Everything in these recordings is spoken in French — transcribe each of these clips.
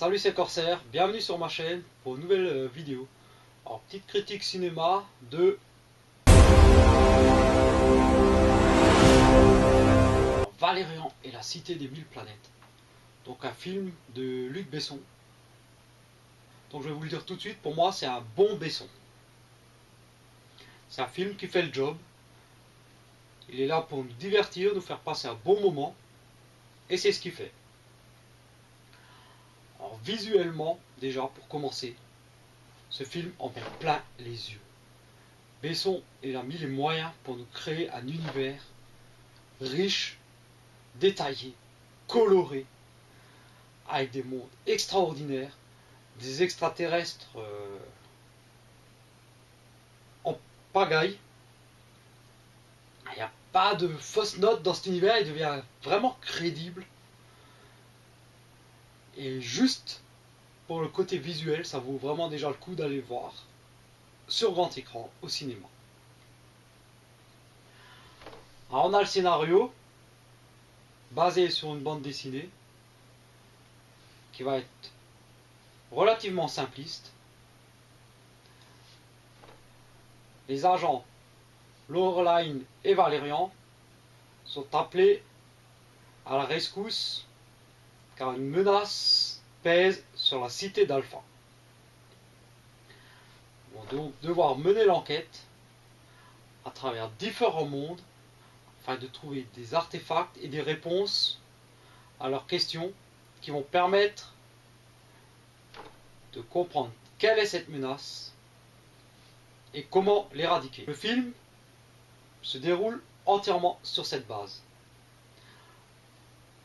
Salut, c'est Corsair, bienvenue sur ma chaîne pour une nouvelle vidéo. Alors, petite critique cinéma de Valérian et la cité des mille planètes. Donc un film de Luc Besson. Donc je vais vous le dire tout de suite, pour moi c'est un bon Besson. C'est un film qui fait le job. Il est là pour nous divertir, nous faire passer un bon moment. Et c'est ce qu'il fait. Alors visuellement, déjà pour commencer, ce film en met plein les yeux. Besson, il a mis les moyens pour nous créer un univers riche, détaillé, coloré, avec des mondes extraordinaires, des extraterrestres en pagaille. Il n'y a pas de fausses notes dans cet univers, il devient vraiment crédible. Et juste pour le côté visuel, ça vaut vraiment déjà le coup d'aller le voir sur grand écran au cinéma. Alors on a le scénario basé sur une bande dessinée qui va être relativement simpliste. Les agents Laureline et Valérian sont appelés à la rescousse car une menace pèse sur la cité d'Alpha. Ils vont donc devoir mener l'enquête à travers différents mondes afin de trouver des artefacts et des réponses à leurs questions qui vont permettre de comprendre quelle est cette menace et comment l'éradiquer. Le film se déroule entièrement sur cette base.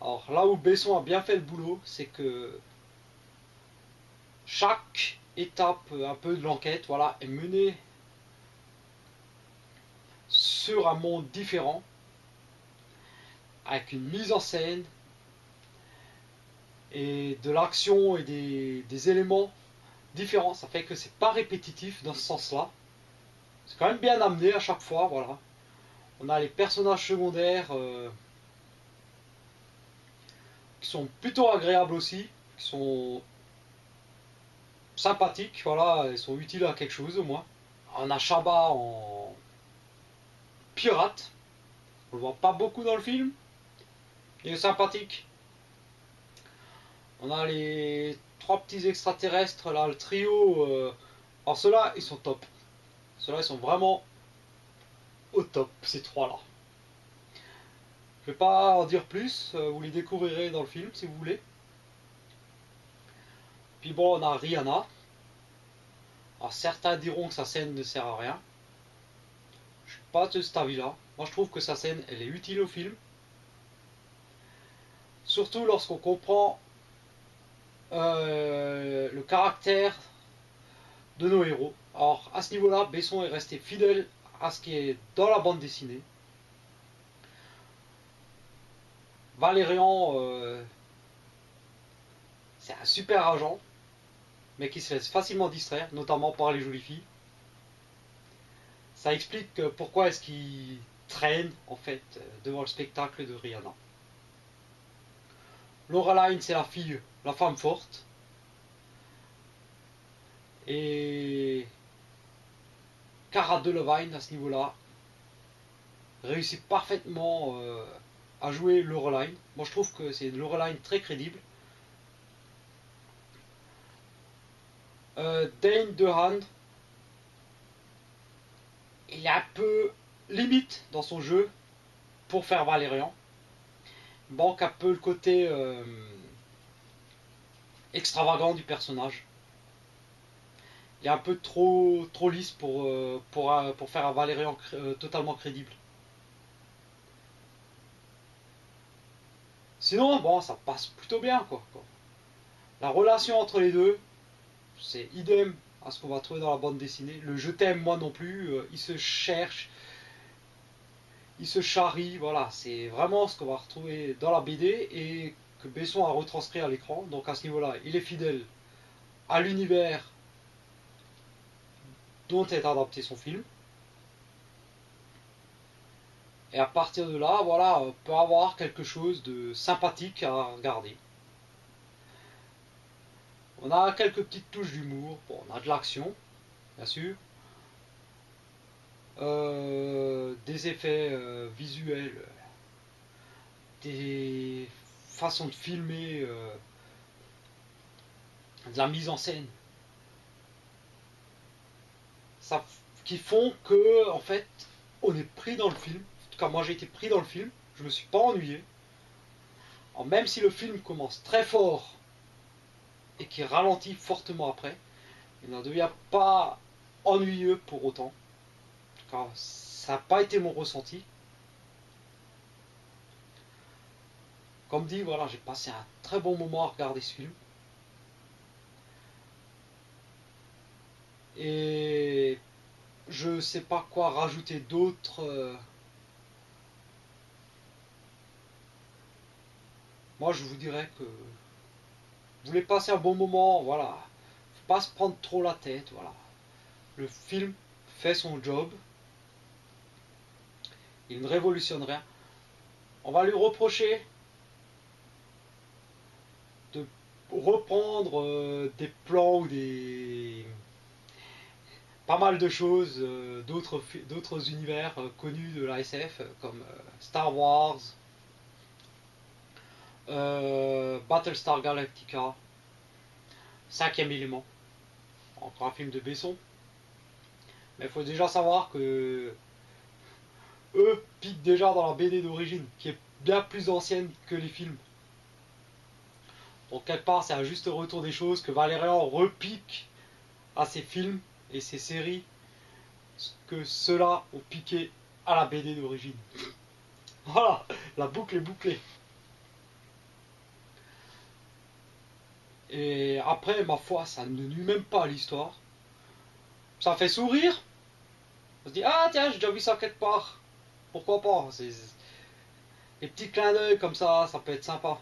Alors là où Besson a bien fait le boulot, c'est que chaque étape un peu de l'enquête, voilà, est menée sur un monde différent, avec une mise en scène et de l'action et des éléments différents. Ça fait que c'est pas répétitif dans ce sens-là. C'est quand même bien amené à chaque fois, voilà. On a les personnages secondaires qui sont plutôt agréables aussi, qui sont sympathiques, voilà, ils sont utiles à quelque chose au moins. On a Chabat en pirate, on le voit pas beaucoup dans le film, il est sympathique. On a les trois petits extraterrestres là, le trio. Alors ceux-là, ils sont top. Ceux-là, ils sont vraiment au top, ces trois-là. Je vais pas en dire plus, vous les découvrirez dans le film si vous voulez. Puis bon, on a Rihanna. Alors certains diront que sa scène ne sert à rien. Je suis pas de cet avis-là. Moi je trouve que sa scène, elle est utile au film. Surtout lorsqu'on comprend le caractère de nos héros. Alors à ce niveau-là, Besson est resté fidèle à ce qui est dans la bande dessinée. Valérian, c'est un super agent, mais qui se laisse facilement distraire, notamment par les jolies filles. Ça explique pourquoi est-ce qu'il traîne en fait devant le spectacle de Rihanna. Laureline, c'est la fille, la femme forte. Et Cara Delevingne, à ce niveau-là, réussit parfaitement à jouer Laureline. Moi, je trouve que c'est une Laureline très crédible. Dane DeHaan, il est un peu limite dans son jeu pour faire Valérian. Il manque un peu le côté extravagant du personnage. Il est un peu trop lisse pour faire un Valérian totalement crédible. Sinon, bon, ça passe plutôt bien, quoi. La relation entre les deux, c'est idem à ce qu'on va trouver dans la bande dessinée. Le je t'aime, moi non plus, ils se cherchent, ils se charrient, voilà. C'est vraiment ce qu'on va retrouver dans la BD et que Besson a retranscrit à l'écran. Donc à ce niveau-là, il est fidèle à l'univers dont est adapté son film. Et à partir de là, voilà, on peut avoir quelque chose de sympathique à regarder. On a quelques petites touches d'humour, bon, on a de l'action, bien sûr, des effets visuels, des façons de filmer, de la mise en scène, ça, qui font que, en fait, on est pris dans le film. En tout cas, moi j'ai été pris dans le film, je me suis pas ennuyé. Alors, même si le film commence très fort et qui ralentit fortement après, il n'en devient pas ennuyeux pour autant. En tout cas, ça n'a pas été mon ressenti. Comme dit, voilà, j'ai passé un très bon moment à regarder ce film. Et je sais pas quoi rajouter d'autre. Moi, je vous dirais que vous voulez passer un bon moment, voilà. Faut pas se prendre trop la tête, voilà. Le film fait son job. Il ne révolutionne rien. On va lui reprocher de reprendre des plans ou des pas mal de choses d'autres univers connus de la SF comme Star Wars, Battlestar Galactica, Cinquième élément, encore un film de Besson. Mais il faut déjà savoir que eux piquent déjà dans la BD d'origine, qui est bien plus ancienne que les films. Donc quelque part c'est un juste retour des choses que Valérian repique à ses films et ses séries que ceux-là ont piqué à la BD d'origine. Voilà, la boucle est bouclée. Et après, ma foi, ça ne nuit même pas à l'histoire. Ça fait sourire. On se dit, ah tiens, j'ai déjà vu ça quelque part. Pourquoi pas? Les petits clins d'œil comme ça peut être sympa.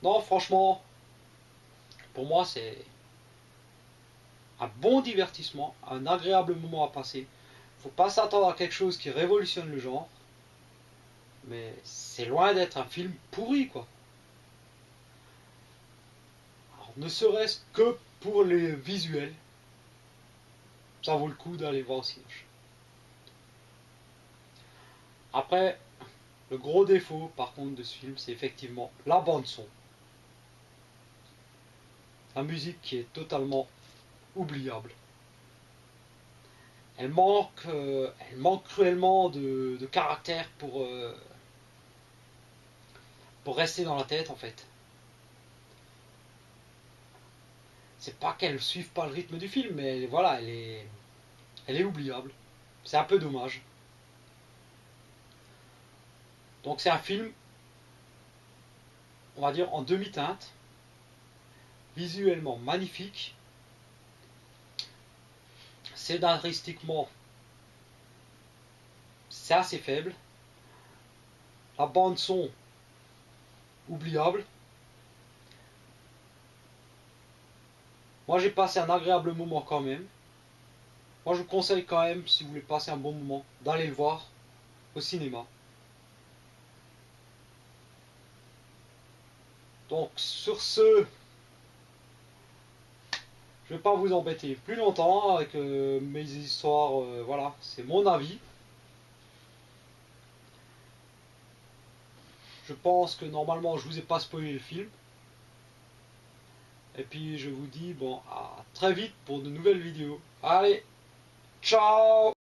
Non, franchement, pour moi, c'est un bon divertissement, un agréable moment à passer. Faut pas s'attendre à quelque chose qui révolutionne le genre. Mais c'est loin d'être un film pourri, quoi. Alors, ne serait-ce que pour les visuels, ça vaut le coup d'aller voir au cinéma. Après, le gros défaut, par contre, de ce film, c'est effectivement la bande-son. La musique qui est totalement oubliable. Elle manque cruellement de caractère pour rester dans la tête, en fait. C'est pas qu'elle ne suive pas le rythme du film, mais voilà, elle est oubliable. C'est un peu dommage. Donc c'est un film, on va dire, en demi-teinte, visuellement magnifique, scénaristiquement, c'est assez faible. La bande son, oubliable. Moi j'ai passé un agréable moment quand même. Moi je vous conseille quand même, si vous voulez passer un bon moment, d'aller le voir au cinéma. Donc sur ce, je vais pas vous embêter plus longtemps avec mes histoires, voilà, c'est mon avis. Je pense que normalement je vous ai pas spoilé le film. Et puis je vous dis bon à très vite pour de nouvelles vidéos. Allez, ciao!